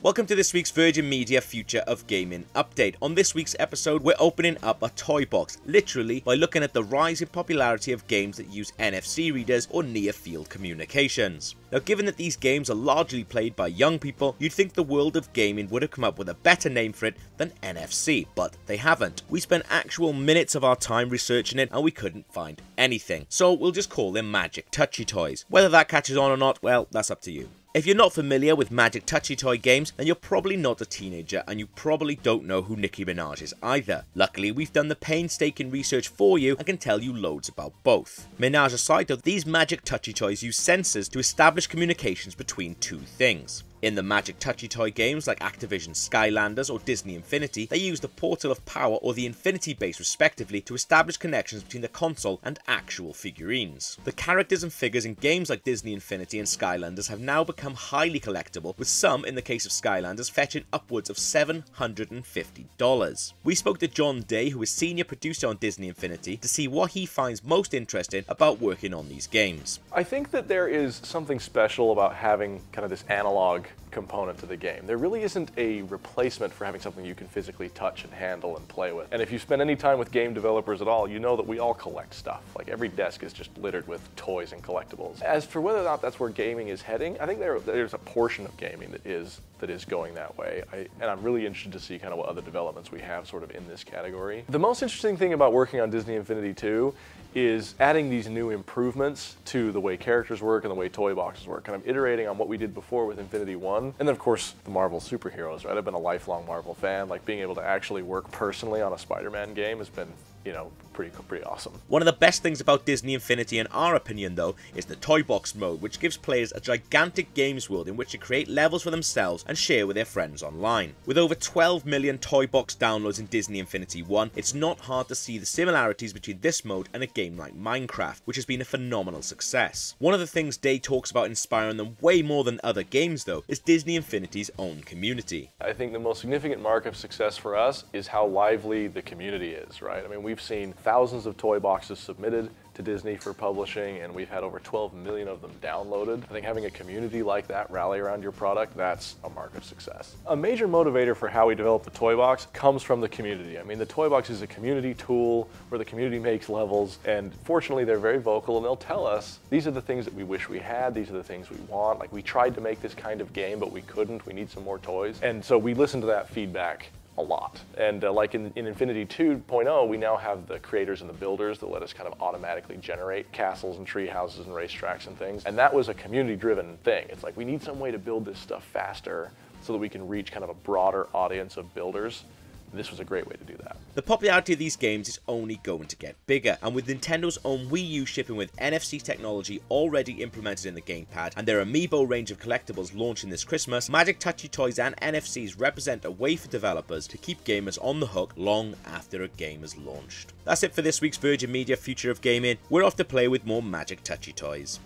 Welcome to this week's Virgin Media Future of Gaming update. On this week's episode, we're opening up a toy box, literally by looking at the rise in popularity of games that use NFC readers or near-field communications. Now, given that these games are largely played by young people, you'd think the world of gaming would have come up with a better name for it than NFC, but they haven't. We spent actual minutes of our time researching it and we couldn't find anything. So we'll just call them Magic Touchy toys. Whether that catches on or not, well, that's up to you. If you're not familiar with Magic Touchy toy games, then you're probably not a teenager and you probably don't know who Nicki Minaj is either. Luckily, we've done the painstaking research for you and can tell you loads about both. Minaj aside though, these Magic Touchy toys use sensors to establish communications between two things. In the Magic Touchy toy games like Activision's Skylanders or Disney Infinity, they use the Portal of Power or the Infinity Base respectively to establish connections between the console and actual figurines. The characters and figures in games like Disney Infinity and Skylanders have now become highly collectible, with some, in the case of Skylanders, fetching upwards of $750. We spoke to John Day, who is senior producer on Disney Infinity, to see what he finds most interesting about working on these games. I think that there is something special about having kind of this analog component to the game. There really isn't a replacement for having something you can physically touch and handle and play with. And if you spend any time with game developers at all, you know that we all collect stuff. Like every desk is just littered with toys and collectibles. As for whether or not that's where gaming is heading, I think there's a portion of gaming that is going that way. And I'm really interested to see kind of what other developments we have sort of in this category. The most interesting thing about working on Disney Infinity 2 is adding these new improvements to the way characters work and the way toy boxes work, kind of iterating on what we did before with Infinity 1. And then of course the Marvel superheroes, right? I've been a lifelong Marvel fan. Like being able to actually work personally on a Spider-Man game has been, you know, pretty awesome. One of the best things about Disney Infinity, in our opinion though, is the Toy Box mode, which gives players a gigantic games world in which to create levels for themselves and share with their friends online. With over 12 million Toy Box downloads in Disney Infinity 1, it's not hard to see the similarities between this mode and a game like Minecraft, which has been a phenomenal success. One of the things Day talks about inspiring them way more than other games though, is Disney Infinity's own community. I think the most significant mark of success for us is how lively the community is, right? I mean, we've seen thousands of toy boxes submitted to Disney for publishing, and we've had over 12 million of them downloaded. I think having a community like that rally around your product, that's a mark of success. A major motivator for how we develop the toy box comes from the community. I mean, the toy box is a community tool where the community makes levels, and fortunately they're very vocal and they'll tell us, these are the things that we wish we had, these are the things we want. Like, we tried to make this kind of game, but we couldn't. We need some more toys. And so we listen to that feedback a lot. And like in Infinity 2.0, we now have the creators and the builders that let us kind of automatically generate castles and tree houses and racetracks and things. And that was a community-driven thing. It's like, we need some way to build this stuff faster so that we can reach kind of a broader audience of builders. This was a great way to do that. The popularity of these games is only going to get bigger, and with Nintendo's own Wii U shipping with NFC technology already implemented in the gamepad and their Amiibo range of collectibles launching this Christmas, Magic Touchy toys and NFCs represent a way for developers to keep gamers on the hook long after a game is launched. That's it for this week's Virgin Media Future of Gaming. We're off to play with more Magic Touchy toys.